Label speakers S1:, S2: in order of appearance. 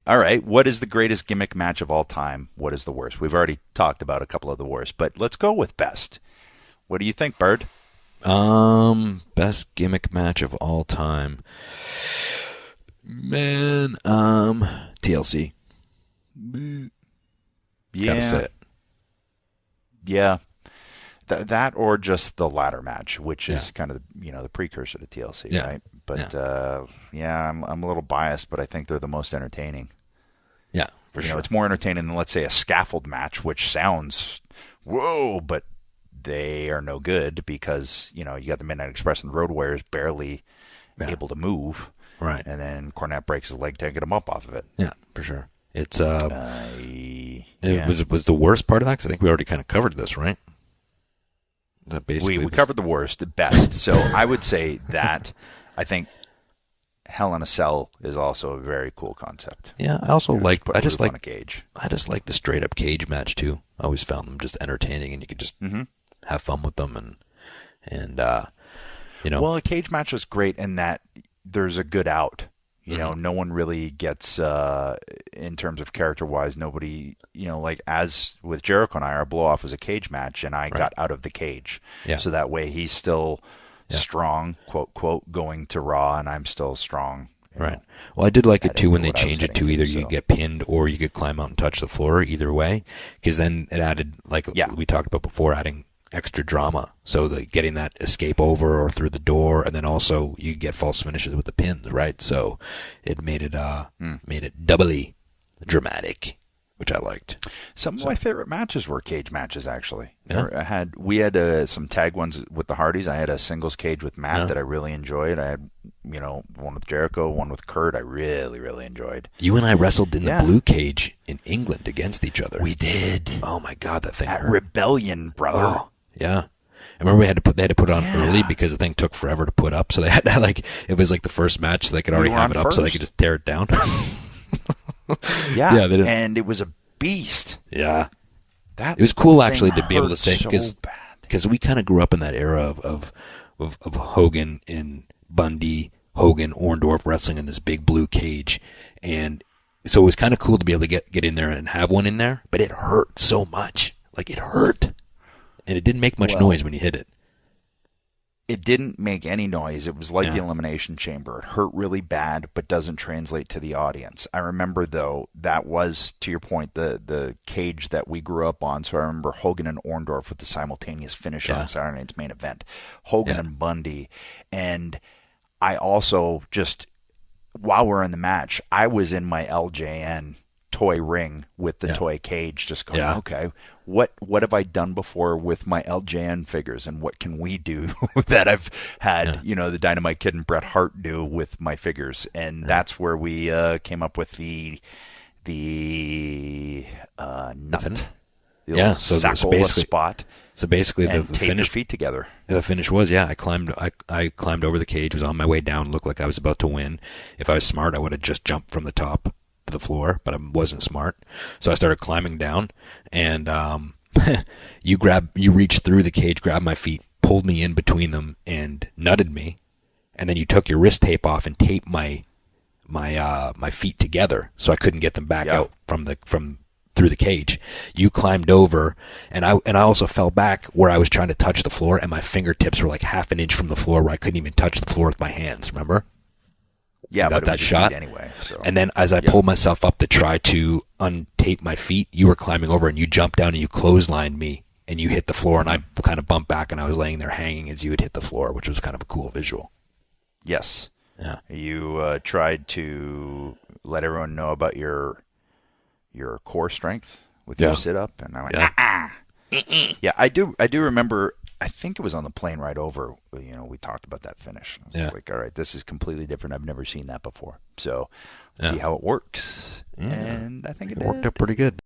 S1: All right. What is the greatest gimmick match of all time? What is the worst? We've already talked about a couple of the worst, but let's go with best. What do you think, Bird?
S2: Best gimmick match of all time. Man, TLC. Gotta say
S1: Yeah.
S2: it.
S1: Yeah. That or just the ladder match, which
S2: Yeah.
S1: is kind of the precursor to TLC,
S2: Yeah.
S1: right? But
S2: Yeah.
S1: yeah, I'm a little biased, but I think they're the most entertaining.
S2: Yeah, for sure.
S1: It's more entertaining than, let's say, a scaffold match, which sounds whoa, but they are no good because you got the Midnight Express and the Road Warriors barely
S2: Yeah.
S1: able to move,
S2: Right.
S1: and then Cornette breaks his leg taking him up off of it.
S2: Yeah, for sure. It's
S1: Yeah.
S2: was the worst part of that because I think we already kind of covered this, right? That basically
S1: We covered the worst, the best. So I would say that I think Hell in a Cell is also a very cool concept.
S2: Yeah, I also like.
S1: Put
S2: I
S1: a
S2: just
S1: roof
S2: like.
S1: on a cage.
S2: I just like the straight up cage match too. I always found them just entertaining, and you could just have fun with them, and
S1: Well, a cage match is great in that there's a good out. No one really gets, in terms of character-wise, nobody, like as with Jericho and I, our blow-off was a cage match, and I got out of the cage.
S2: Yeah.
S1: So that way he's still strong, quote, quote, going to Raw, and I'm still strong.
S2: Right. Well, I did like it too when they
S1: what I was
S2: changed it to
S1: getting
S2: either
S1: to,
S2: you
S1: so.
S2: get pinned or you could climb out and touch the floor, either way, because then it added, like we talked about before, adding extra drama. So getting that escape over or through the door, and then also you get false finishes with the pins, right? So it made it doubly dramatic, which I liked.
S1: Some of my favorite matches were cage matches, actually.
S2: Yeah.
S1: We had some tag ones with the Hardys. I had a singles cage with Matt that I really enjoyed. I had, one with Jericho, one with Kurt. I really, really enjoyed.
S2: You and I wrestled in the blue cage in England against each other.
S1: We did.
S2: Oh my God, that thing
S1: At
S2: hurt.
S1: Rebellion, brother.
S2: Oh, yeah. I remember they had to put it on early because the thing took forever to put up. So they had to, it was like the first match, so they could already have it up so they could just tear it down.
S1: Yeah,
S2: they
S1: and it was a beast.
S2: Yeah.
S1: That
S2: It was cool
S1: thing
S2: actually to be able to
S1: hurt
S2: say,
S1: so bad.
S2: because we kind of grew up in that era of Hogan and Bundy, Hogan, Orndorff wrestling in this big blue cage. And so it was kind of cool to be able to get in there and have one in there, but it hurt so much. Like, it hurt. And it didn't make much noise when you hit it.
S1: It didn't make any noise. It was like the Elimination Chamber. It hurt really bad, but doesn't translate to the audience. I remember, though, that was, to your point, the cage that we grew up on. So I remember Hogan and Orndorff with the simultaneous finish on Saturday Night's Main Event. Hogan and Bundy. And I also just, while we're in the match, I was in my LJN toy ring with the toy cage, just going, okay, what have I done before with my LJN figures, and what can we do that I've had, the Dynamite Kid and Bret Hart do with my figures? And that's where we came up with the nut, the old Saccola spot.
S2: So basically, the
S1: tape
S2: finish
S1: your feet together.
S2: The finish was, I climbed over the cage, was on my way down, looked like I was about to win. If I was smart, I would have just jumped from the top to the floor, but I wasn't smart. So I started climbing down, and you reached through the cage, grabbed my feet, pulled me in between them, and nutted me. And then you took your wrist tape off and taped my feet together, so I couldn't get them back out from through the cage. You climbed over, and I also fell back where I was trying to touch the floor, and my fingertips were like half an inch from the floor, where I couldn't even touch the floor with my hands. Remember?
S1: Yeah,
S2: got
S1: but
S2: that shot
S1: anyway. So.
S2: And then as I pulled myself up to try to untape my feet, you were climbing over, and you jumped down and you clotheslined me, and you hit the floor, and I kind of bumped back, and I was laying there hanging as you had hit the floor, which was kind of a cool visual.
S1: Yes.
S2: Yeah.
S1: You tried to let everyone know about your core strength with your sit-up, and I went, Yeah, I do remember, I think it was on the plane right over, we talked about that finish. I was like, all right, this is completely different. I've never seen that before. So let's see how it works. And I think it
S2: worked out pretty good.